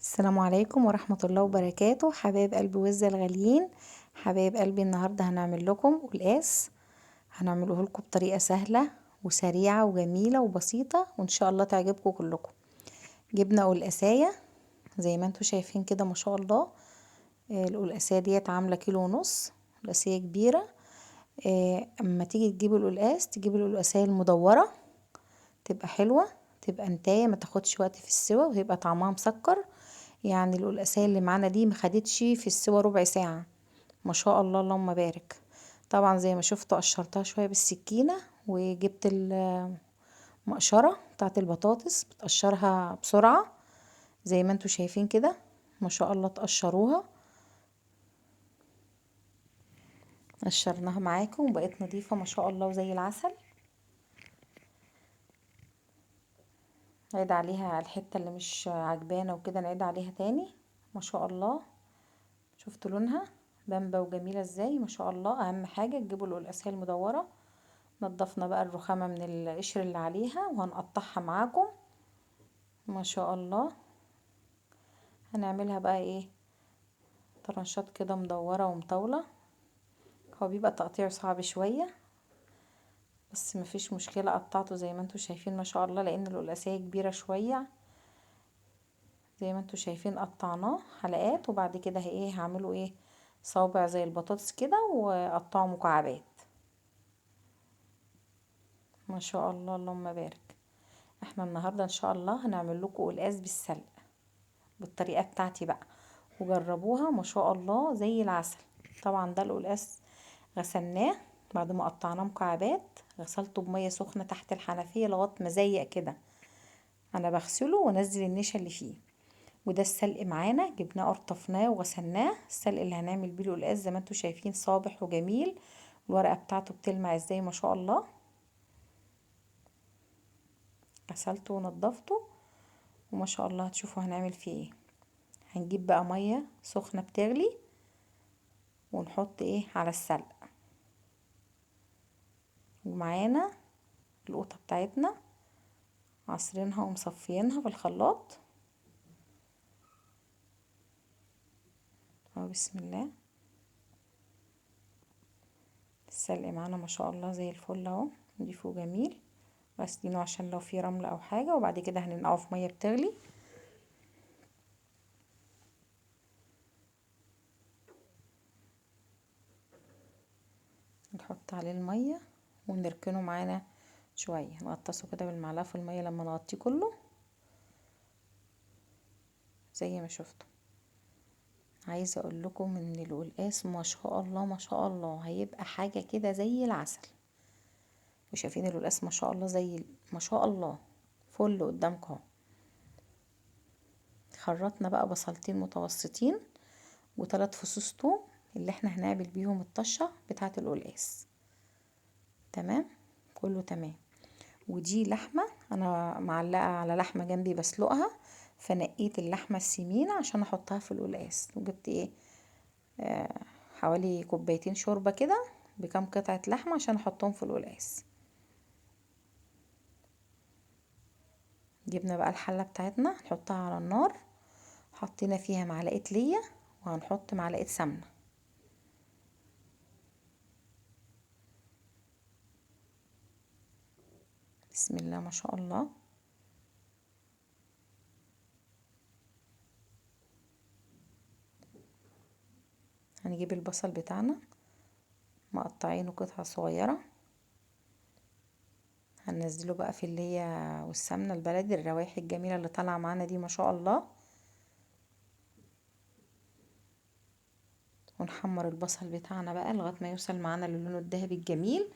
السلام عليكم ورحمة الله وبركاته. حبايب قلبي وزة الغاليين، حبايب قلبي، النهاردة هنعمل لكم قلقاس. هنعمله لكم بطريقة سهلة وسريعة وجميلة وبسيطة، وان شاء الله تعجبكم كلكم. جبنا قلقاسية زي ما انتوا شايفين كده ما شاء الله. القلقاسية ديت عاملة 1.5 كيلو. قلقاسية كبيرة. اما تيجي تجيبوا القلقاس تجيبوا القلقاسية المدورة، تبقى حلوة، تبقى انتايه ما تاخدش وقت في السوا ويبقى طعمها مسكر. يعني القلقاسية اللي معانا دي ما خدتش في السوا ربع ساعة، ما شاء الله اللهم بارك. طبعا زي ما شفتوا قشرتها شوية بالسكينة، وجبت المقشرة بتاعت البطاطس بتقشرها بسرعة زي ما انتوا شايفين كده ما شاء الله. تقشروها، قشرناها معاكم وبقت نظيفة ما شاء الله وزي العسل. نعيد عليها الحتة اللي مش عجبانة وكده، نعيد عليها تاني ما شاء الله. شفتوا لونها بامبا وجميلة ازاي ما شاء الله. اهم حاجة تجيبوا القلقاسية المدورة. نضفنا بقى الرخامة من القشر اللي عليها وهنقطعها معاكم ما شاء الله. هنعملها بقى ايه، طرنشات كده مدورة ومطولة. هو بيبقى تقطيع صعب شوية بس مفيش مشكلة، قطعته زي ما انتوا شايفين ما شاء الله، لان القلقاسية كبيرة شوية. زي ما انتوا شايفين قطعناه حلقات، وبعد كده ايه هعمله ايه، صوابع زي البطاطس كده وقطعه مكعبات ما شاء الله اللهم بارك. احنا النهارده ان شاء الله هنعمل لكم قلقاس بالسلق بالطريقه بتاعتي بقى، وجربوها ما شاء الله زي العسل. طبعا ده القلقاس غسلناه بعد ما قطعناه مكعبات، غسلته بميه سخنه تحت الحنفيه لغايه ما زيق كده. انا بغسله وانزل النشا اللي فيه. وده السلق معانا، جبناه قرطفناه وغسلناه. السلق اللي هنعمل بيه القلقاس زي ما انتوا شايفين صابح وجميل، الورقه بتاعته بتلمع ازاي ما شاء الله. غسلته ونضفته وما شاء الله. هتشوفوا هنعمل فيه ايه. هنجيب بقى ميه سخنه بتغلي ونحط ايه على السلق، ومعانا القوطه بتاعتنا عصرينها ومصفيينها في الخلاط اهو. بسم الله. السلق معانا ما شاء الله زي الفل اهو، نضيفه جميل. غاسلينه عشان لو في رمل او حاجه، وبعد كده هننقعه في ميه بتغلي. نحط عليه الميه ونركنه معانا شويه، نغطسه كده بالمعلقه في الميه لما نغطيه كله زي ما شفتوا. عايزه اقول لكم ان القلقاس ما شاء الله ما شاء الله هيبقى حاجه كده زي العسل. وشايفين القلقاس ما شاء الله زي ما شاء الله فل قدامكم اهو. خرطنا بقى بصلتين متوسطين و3 فصوص توم اللي احنا هنعمل بيهم الطشه بتاعه القلقاس. تمام، كله تمام. ودي لحمه انا معلقه على لحمه جنبي بسلقها، فنقيت اللحمه السمينه عشان احطها في القلقاس. وجبت ايه، حوالي كوبايتين شوربه كده بكام قطعه لحمه عشان احطهم في القلقاس. جبنا بقى الحله بتاعتنا نحطها على النار، حطينا فيها معلقه ليا وهنحط معلقه سمنه. بسم الله ما شاء الله. هنجيب البصل بتاعنا مقطعينه قطع صغيره، هننزله بقى في اللي هي والسمنه البلدي الروايح الجميله اللي طالعه معانا دي ما شاء الله. ونحمر البصل بتاعنا بقى لغايه ما يوصل معانا للون الذهبي الجميل،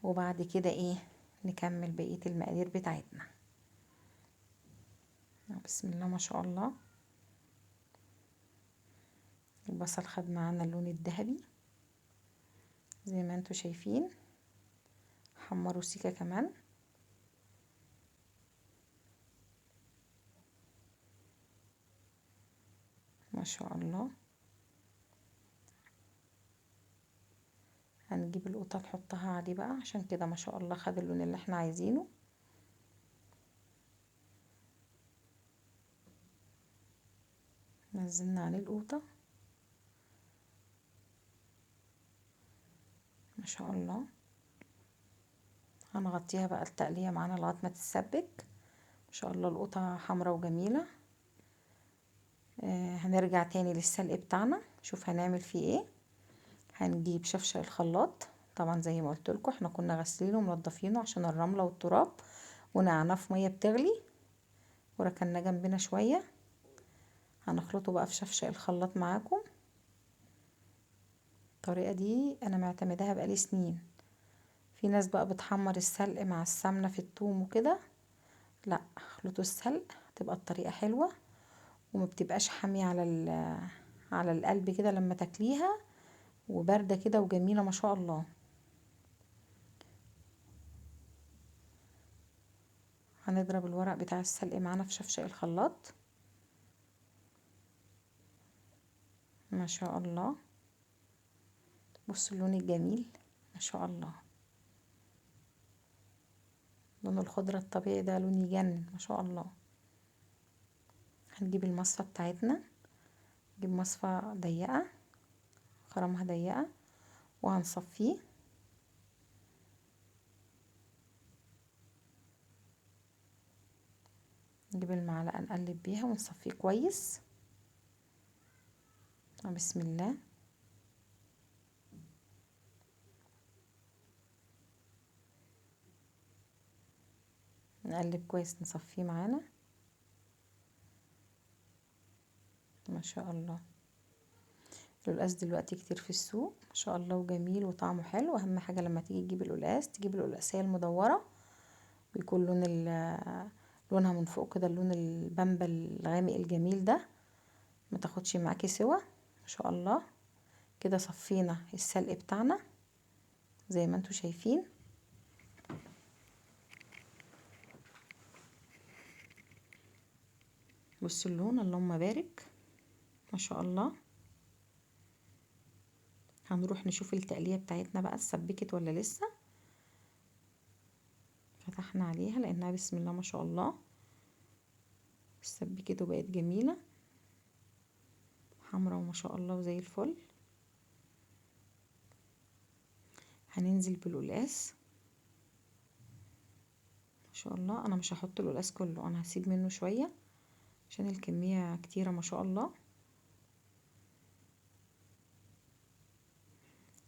وبعد كده ايه نكمل بقيه المقادير بتاعتنا. بسم الله ما شاء الله. البصل خد معانا اللون الذهبي زي ما انتوا شايفين. حمروا سيكه كمان ما شاء الله. هنجيب القطه نحطها عليه بقى عشان كده ما شاء الله خد اللون اللي احنا عايزينه. نزلنا عليه القوطة ما شاء الله. هنغطيها بقى التقلية معانا لغاية ما تتسبك. ما شاء الله القوطة حمرا وجميلة. هنرجع تاني للسلق بتاعنا. شوف هنعمل فيه ايه. هنجيب شفشق الخلاط، طبعا زي ما قلت لكم احنا كنا غسلينه ومنضفينه عشان الرملة والتراب، ونقعناه في مية بتغلي وركناه جنبنا شوية. هنخلطه بقى في شفشق الخلاط معاكم. الطريقة دي انا معتمداها بقالي سنين. في ناس بقى بتحمر السلق مع السمنة في الثوم وكده، لا اخلطوا السلق تبقى الطريقة حلوة وما بتبقاش حامية على القلب كده لما تاكليها، وباردة كده وجميلة ما شاء الله. هنضرب الورق بتاع السلق معانا في شفشق الخلاط ما شاء الله. بصوا اللون الجميل ما شاء الله. لون الخضرة الطبيعي ده لون يجنن ما شاء الله. هنجيب المصفى بتاعتنا، نجيب مصفى ضيقة خرمها ضيقة وهنصفيه. نجيب المعلقة نقلب بيها ونصفيه كويس. بسم الله. نقلب كويس نصفيه معانا ما شاء الله. القلقاس دلوقتي كتير في السوق ما شاء الله وجميل وطعمه حلو. اهم حاجة لما تيجي تجيب القلقاس تجيب القلقاسية المدورة، بيكون لونها من فوق كده اللون البامبا الغامق الجميل ده، ما تاخدش معاكي سوا ما شاء الله. كده صفينا السلق بتاعنا زي ما انتوا شايفين. بصوا اللون اللهم بارك ما شاء الله. هنروح نشوف التقلية بتاعتنا بقى اتسبكت ولا لسه. فتحنا عليها لانها بسم الله ما شاء الله اتسبكت وبقت جميلة حمرا وما شاء الله وزي الفل. هننزل بالقلقاس ما شاء الله. انا مش هحط القلقاس كله، انا هسيب منه شوية عشان الكمية كتيرة ما شاء الله.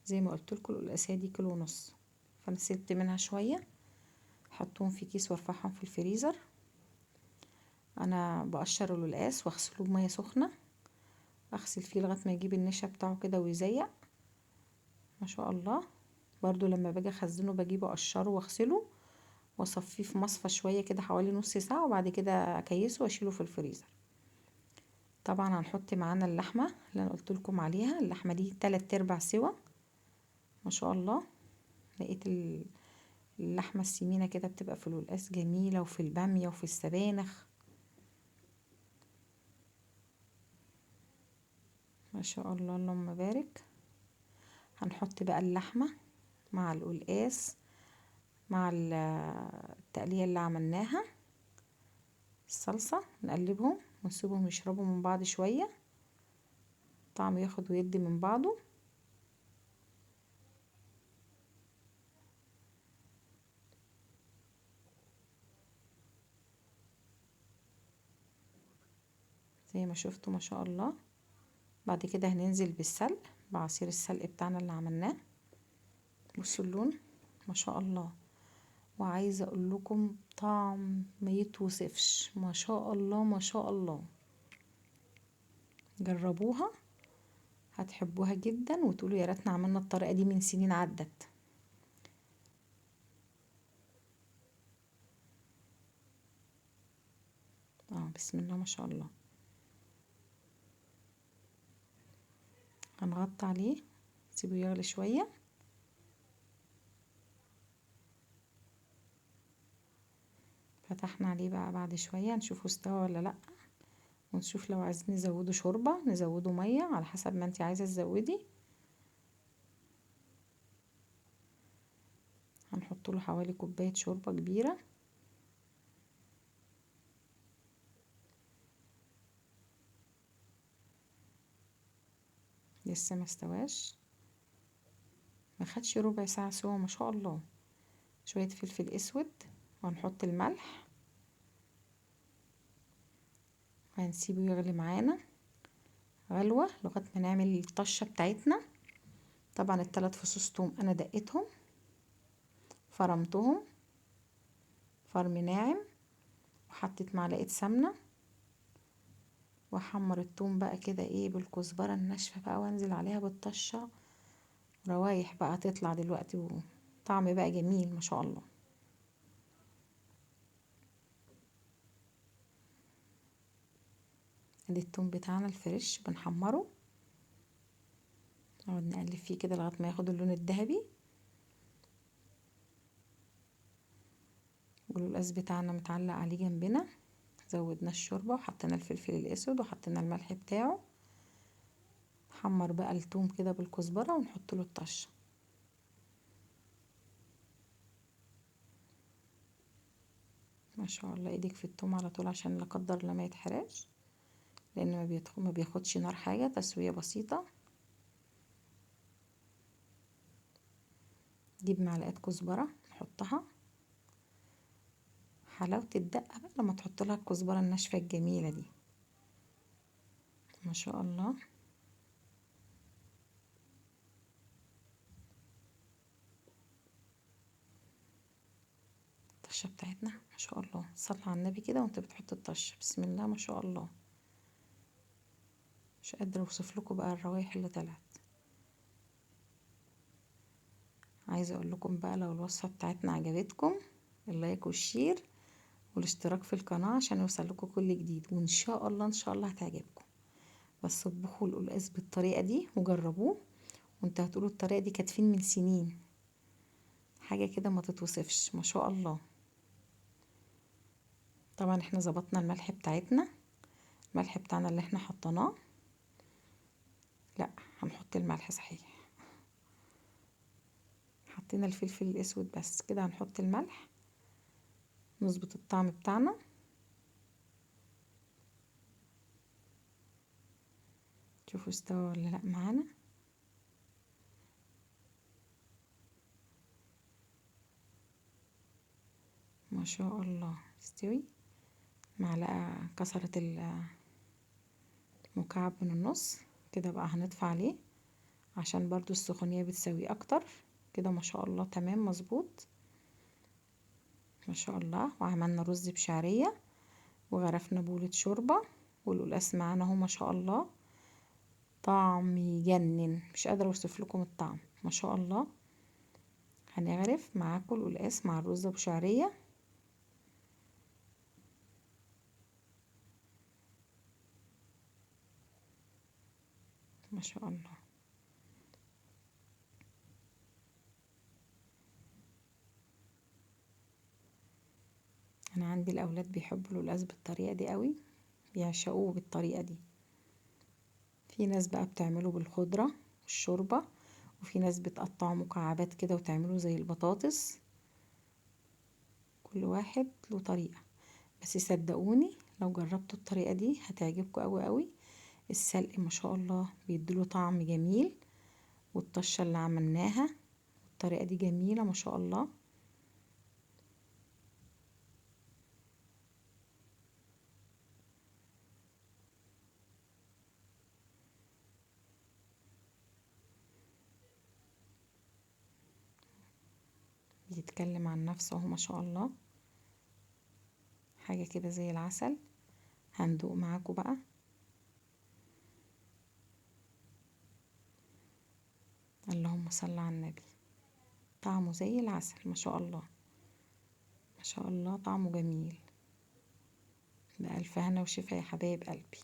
زي ما قلت لكم القلقاسية دي كيلو ونص، فانا سبت منها شوية احطهم في كيس وارفعهم في الفريزر. انا بقشر القلقاس واغسله بمية سخنة، اغسل فيه لغاية ما يجيب النشا بتاعه كده ويزيق ما شاء الله. برضو لما باجي اخزنه بجيبه اقشره واغسله واصفيه في مصفى شوية كده حوالي نص ساعة، وبعد كده اكيسه واشيله في الفريزر. طبعا هنحط معانا اللحمة اللي انا قلت لكم عليها. اللحمة دي 3/4 سوا ما شاء الله. لقيت اللحمة السمينة كده بتبقى في القلقاس جميلة، وفي البامية وفي السبانخ ما شاء الله اللهم بارك. هنحط بقى اللحمة مع القلقاس مع التقلية اللي عملناها الصلصة، نقلبهم ونسيبهم يشربوا من بعض شوية، طعم ياخد ويدي من بعضه. زي ما شفتوا ما شاء الله. بعد كده هننزل بالسلق بعصير السلق بتاعنا اللي عملناه. بصوا اللون ما شاء الله. وعايزة اقول لكم طعم ما يتوصفش ما شاء الله ما شاء الله. جربوها هتحبوها جدا وتقولوا يا ريتنا عملنا الطريقة دي من سنين عدت. بسم الله ما شاء الله. هنغطي عليه نسيبه يغلي شوية. فتحنا عليه بقى بعد شوية نشوفه استوى ولا لأ، ونشوف لو عايزين نزوده شوربة نزوده مية على حسب ما انتي عايزة تزودي. هنحط له حوالي كوباية شوربة كبيرة. لسه ما استواش، ما خدش ربع ساعة سوا ما شاء الله. شوية فلفل اسود وهنحط الملح وهنسيبه يغلي معانا غلوة لغاية ما نعمل الطشة بتاعتنا. طبعا ال3 فصوص توم انا دقيتهم فرمتهم فرم ناعم، وحطيت معلقة سمنة، واحمر التوم بقى كده ايه بالكزبرة الناشفة بقى، وانزل عليها بالطشة. روايح بقى تطلع دلوقتي وطعم بقى جميل ما شاء الله. ادي التوم بتاعنا الفريش بنحمره، نقعد نقلب فيه كده لغايه ما ياخد اللون الذهبي. والقلقاس بتاعنا متعلق عليه جنبنا، زودنا الشوربه وحطينا الفلفل الاسود وحطينا الملح بتاعه. نحمر بقى التوم كده بالكزبره ونحط له الطشه. ما شاء الله ايدك في التوم على طول عشان لا قدر الله ما يتحرقش، لان ما بياخدش نار حاجه، تسويه بسيطه. نجيب معلقه كزبره نحطها. حلاوه الدقه بقى لما تحط لها الكزبره الناشفه الجميله دي ما شاء الله. الطشه بتاعتنا ما شاء الله، صلي على النبي كده وانت بتحط الطشه، بسم الله ما شاء الله. مش قادره اوصف لكم بقى الروايح اللي طلعت. عايزه اقول لكم بقى لو الوصفه بتاعتنا عجبتكم، اللايك والشير والاشتراك في القناه عشان يوصل لكم كل جديد، وان شاء الله ان شاء الله هتعجبكم. بس اطبخوا القلقاس بالطريقه دي وجربوه، وانت هتقولوا الطريقه دي كانت فين من سنين. حاجه كده ما تتوصفش ما شاء الله. طبعا احنا ظبطنا الملح بتاعتنا، الملح بتاعنا اللي احنا حطيناه. لا هنحط الملح صحيح، حطينا الفلفل الاسود بس كده، هنحط الملح نظبط الطعم بتاعنا. شوفوا استوى ولا لا معانا. ما شاء الله استوي. معلقة كسرت المكعب من النص كده، بقى هنطفي عليه عشان برضو السخونية بتسويه اكتر كده. ما شاء الله تمام مظبوط ما شاء الله. وعملنا رز بشعرية وغرفنا بولة شوربة، والقلقاس معانا اهو ما شاء الله. طعم يجنن، مش قادرة اوصف لكم الطعم ما شاء الله. هنغرف معاكم القلقاس مع الرز بشعرية. ما شاء الله. انا عندي الاولاد بيحبوا القلقاس بالطريقة دي قوي، بيعشقوه بالطريقة دي. في ناس بقى بتعمله بالخضرة والشوربة، وفي ناس بتقطعه مكعبات كده وتعمله زي البطاطس. كل واحد له طريقة، بس صدقوني لو جربتوا الطريقة دي هتعجبكم قوي قوي. السلق ما شاء الله بيديله طعم جميل، والطشة اللي عملناها الطريقة دي جميلة ما شاء الله. بيتكلم عن نفسه اهو ما شاء الله، حاجة كده زي العسل. هندوق معاكم بقى. اللهم صل على النبي. طعمه زي العسل ما شاء الله ما شاء الله، طعمه جميل. بألف هنا وشفا يا حبايب قلبي.